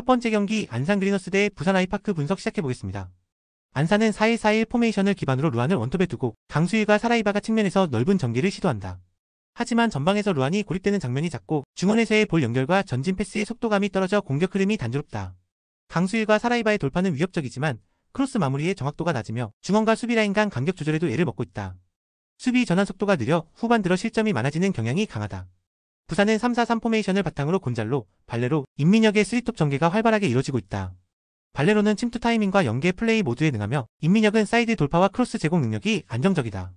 첫 번째 경기 안산 그리너스 대 부산 아이파크 분석 시작해보겠습니다. 안산은 4-1-4-1 포메이션을 기반으로 루안을 원톱에 두고 강수일과 사라이바가 측면에서 넓은 전개를 시도한다. 하지만 전방에서 루안이 고립되는 장면이 잦고 중원에서의 볼 연결과 전진 패스의 속도감이 떨어져 공격 흐름이 단조롭다. 강수일과 사라이바의 돌파는 위협적이지만 크로스 마무리의 정확도가 낮으며 중원과 수비 라인 간 간격 조절에도 애를 먹고 있다. 수비 전환 속도가 느려 후반 들어 실점이 많아지는 경향이 강하다. 부산은 3-4-3 포메이션을 바탕으로 곤잘로, 발레로, 임민혁의 3톱 전개가 활발하게 이루어지고 있다. 발레로는 침투 타이밍과 연계 플레이 모두에 능하며 임민혁은 사이드 돌파와 크로스 제공 능력이 안정적이다.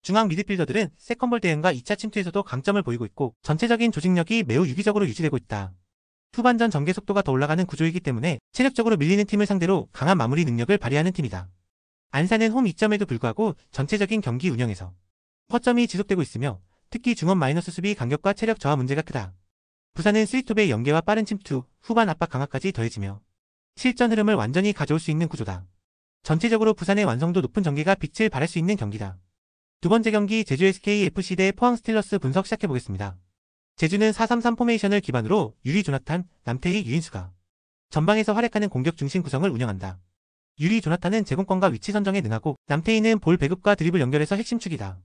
중앙 미드필더들은 세컨볼 대응과 2차 침투에서도 강점을 보이고 있고 전체적인 조직력이 매우 유기적으로 유지되고 있다. 후반전 전개 속도가 더 올라가는 구조이기 때문에 체력적으로 밀리는 팀을 상대로 강한 마무리 능력을 발휘하는 팀이다. 안산은 홈 2점에도 불구하고 전체적인 경기 운영에서 허점이 지속되고 있으며 특히 중원 마이너스 수비 간격과 체력 저하 문제가 크다. 부산은 3톱의 연계와 빠른 침투, 후반 압박 강화까지 더해지며 실전 흐름을 완전히 가져올 수 있는 구조다. 전체적으로 부산의 완성도 높은 전개가 빛을 발할 수 있는 경기다. 두 번째 경기 제주 SKFC 대 포항 스틸러스 분석 시작해보겠습니다. 제주는 4-3-3 포메이션을 기반으로 유리 조나탄, 남태희, 유인수가 전방에서 활약하는 공격 중심 구성을 운영한다. 유리 조나탄은 제공권과 위치 선정에 능하고 남태희는 볼 배급과 드리블 연결에서 핵심축이다.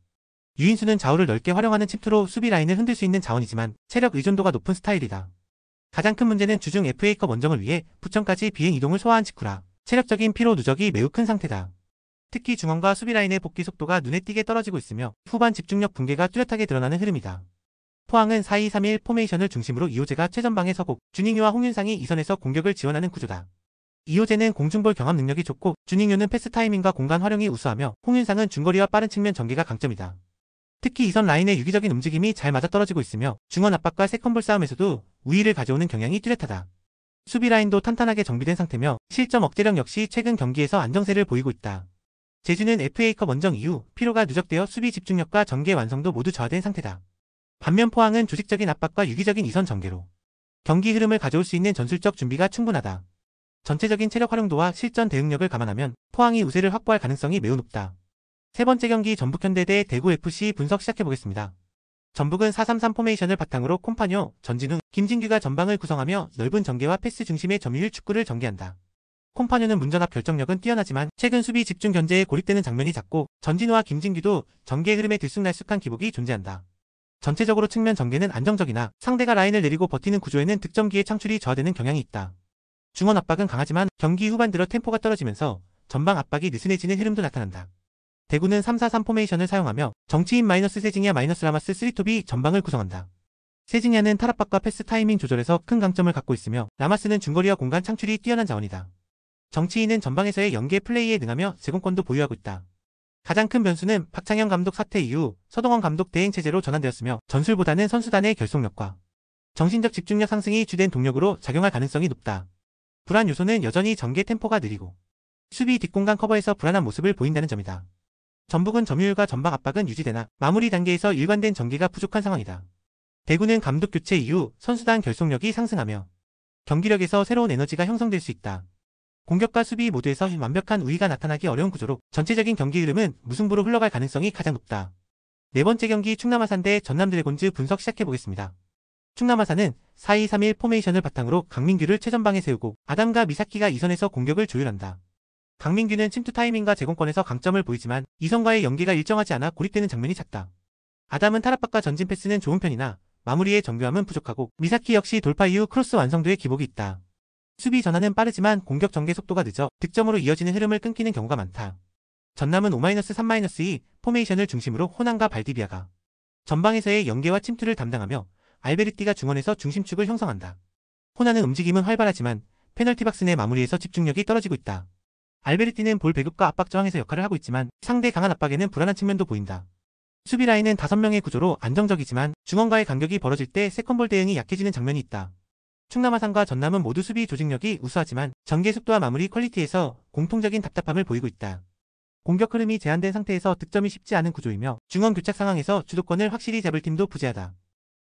유인수는 좌우를 넓게 활용하는 침투로 수비 라인을 흔들 수 있는 자원이지만 체력 의존도가 높은 스타일이다. 가장 큰 문제는 주중 FA컵 원정을 위해 부천까지 비행 이동을 소화한 직후라 체력적인 피로 누적이 매우 큰 상태다. 특히 중원과 수비 라인의 복귀 속도가 눈에 띄게 떨어지고 있으며 후반 집중력 붕괴가 뚜렷하게 드러나는 흐름이다. 포항은 4-2-3-1 포메이션을 중심으로 이호재가 최전방에 서고 준익유와 홍윤상이 이선에서 공격을 지원하는 구조다. 이호재는 공중볼 경험 능력이 좋고 준익유는 패스 타이밍과 공간 활용이 우수하며 홍윤상은 중거리와 빠른 측면 전개가 강점이다. 특히 이선 라인의 유기적인 움직임이 잘 맞아떨어지고 있으며 중원 압박과 세컨볼 싸움에서도 우위를 가져오는 경향이 뚜렷하다. 수비 라인도 탄탄하게 정비된 상태며 실점 억제력 역시 최근 경기에서 안정세를 보이고 있다. 제주는 FA컵 원정 이후 피로가 누적되어 수비 집중력과 전개 완성도 모두 저하된 상태다. 반면 포항은 조직적인 압박과 유기적인 이선 전개로 경기 흐름을 가져올 수 있는 전술적 준비가 충분하다. 전체적인 체력 활용도와 실전 대응력을 감안하면 포항이 우세를 확보할 가능성이 매우 높다. 세 번째 경기 전북현대 대 대구FC 분석 시작해보겠습니다. 전북은 4-3-3 포메이션을 바탕으로 콤파뇨, 전진웅, 김진규가 전방을 구성하며 넓은 전개와 패스 중심의 점유율 축구를 전개한다. 콤파뇨는 문전압 결정력은 뛰어나지만 최근 수비 집중 견제에 고립되는 장면이 잦고 전진우와 김진규도 전개 흐름에 들쑥날쑥한 기복이 존재한다. 전체적으로 측면 전개는 안정적이나 상대가 라인을 내리고 버티는 구조에는 득점기의 창출이 저하되는 경향이 있다. 중원 압박은 강하지만 경기 후반 들어 템포가 떨어지면서 전방 압박이 느슨해지는 흐름도 나타난다. 대구는 3-4-3 포메이션을 사용하며 정치인 마이너스 세징야 마이너스 라마스 3톱이 전방을 구성한다. 세징야는 탈압박과 패스 타이밍 조절에서 큰 강점을 갖고 있으며 라마스는 중거리와 공간 창출이 뛰어난 자원이다. 정치인은 전방에서의 연계 플레이에 능하며 제공권도 보유하고 있다. 가장 큰 변수는 박창현 감독 사퇴 이후 서동원 감독 대행 체제로 전환되었으며 전술보다는 선수단의 결속력과 정신적 집중력 상승이 주된 동력으로 작용할 가능성이 높다. 불안 요소는 여전히 전개 템포가 느리고 수비 뒷공간 커버에서 불안한 모습을 보인다는 점이다. 전북은 점유율과 전방 압박은 유지되나 마무리 단계에서 일관된 전개가 부족한 상황이다. 대구는 감독 교체 이후 선수단 결속력이 상승하며 경기력에서 새로운 에너지가 형성될 수 있다. 공격과 수비 모두에서 완벽한 우위가 나타나기 어려운 구조로 전체적인 경기 흐름은 무승부로 흘러갈 가능성이 가장 높다. 네 번째 경기 충남 아산 대 전남 드래곤즈 분석 시작해보겠습니다. 충남 아산은 4-2-3-1 포메이션을 바탕으로 강민규를 최전방에 세우고 아담과 미사키가 이선에서 공격을 조율한다. 강민규는 침투 타이밍과 제공권에서 강점을 보이지만 이선과의 연계가 일정하지 않아 고립되는 장면이 잦다. 아담은 탈압박과 전진 패스는 좋은 편이나 마무리의 정교함은 부족하고 미사키 역시 돌파 이후 크로스 완성도에 기복이 있다. 수비 전환은 빠르지만 공격 전개 속도가 늦어 득점으로 이어지는 흐름을 끊기는 경우가 많다. 전남은 5-3-2 포메이션을 중심으로 호난과 발디비아가 전방에서의 연계와 침투를 담당하며 알베르티가 중원에서 중심축을 형성한다. 호난은 움직임은 활발하지만 페널티 박스 내 마무리에서 집중력이 떨어지고 있다. 알베르티는 볼 배급과 압박 저항에서 역할을 하고 있지만 상대 강한 압박에는 불안한 측면도 보인다. 수비 라인은 5명의 구조로 안정적이지만 중원과의 간격이 벌어질 때 세컨볼 대응이 약해지는 장면이 있다. 충남 아산과 전남은 모두 수비 조직력이 우수하지만 전개 속도와 마무리 퀄리티에서 공통적인 답답함을 보이고 있다. 공격 흐름이 제한된 상태에서 득점이 쉽지 않은 구조이며 중원 교착 상황에서 주도권을 확실히 잡을 팀도 부재하다.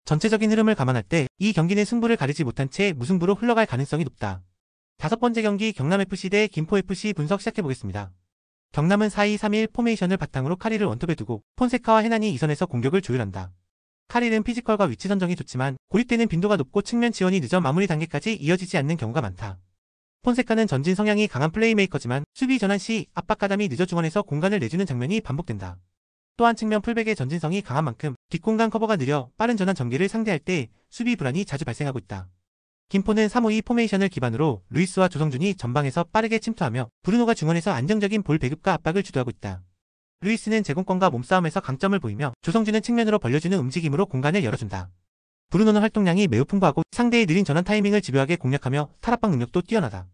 전체적인 흐름을 감안할 때 이 경기는 승부를 가리지 못한 채 무승부로 흘러갈 가능성이 높다. 다섯 번째 경기 경남FC 대 김포FC 분석 시작해보겠습니다. 경남은 4-2-3-1 포메이션을 바탕으로 카리를 원톱에 두고 폰세카와 해난이 이선에서 공격을 조율한다. 카릴은 피지컬과 위치 선정이 좋지만 고립되는 빈도가 높고 측면 지원이 늦어 마무리 단계까지 이어지지 않는 경우가 많다. 폰세카는 전진 성향이 강한 플레이메이커지만 수비 전환 시 압박 가담이 늦어 중원에서 공간을 내주는 장면이 반복된다. 또한 측면 풀백의 전진성이 강한 만큼 뒷공간 커버가 느려 빠른 전환 전개를 상대할 때 수비 불안이 자주 발생하고 있다. 김포는 3-5-2 포메이션을 기반으로 루이스와 조성준이 전방에서 빠르게 침투하며 브루노가 중원에서 안정적인 볼 배급과 압박을 주도하고 있다. 루이스는 제공권과 몸싸움에서 강점을 보이며 조성준은 측면으로 벌려주는 움직임으로 공간을 열어준다. 브루노는 활동량이 매우 풍부하고 상대의 느린 전환 타이밍을 집요하게 공략하며 탈압박 능력도 뛰어나다.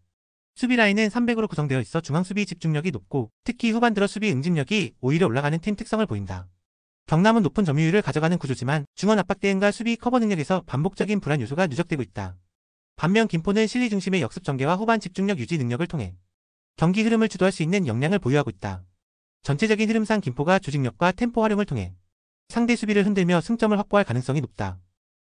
수비 라인은 300으로 구성되어 있어 중앙 수비 집중력이 높고 특히 후반 들어 수비 응집력이 오히려 올라가는 팀 특성을 보인다. 경남은 높은 점유율을 가져가는 구조지만 중원 압박 대응과 수비 커버 능력에서 반복적인 불안 요소가 누적되고 있다. 반면 김포는 실리 중심의 역습 전개와 후반 집중력 유지 능력을 통해 경기 흐름을 주도할 수 있는 역량을 보유하고 있다. 전체적인 흐름상 김포가 조직력과 템포 활용을 통해 상대 수비를 흔들며 승점을 확보할 가능성이 높다.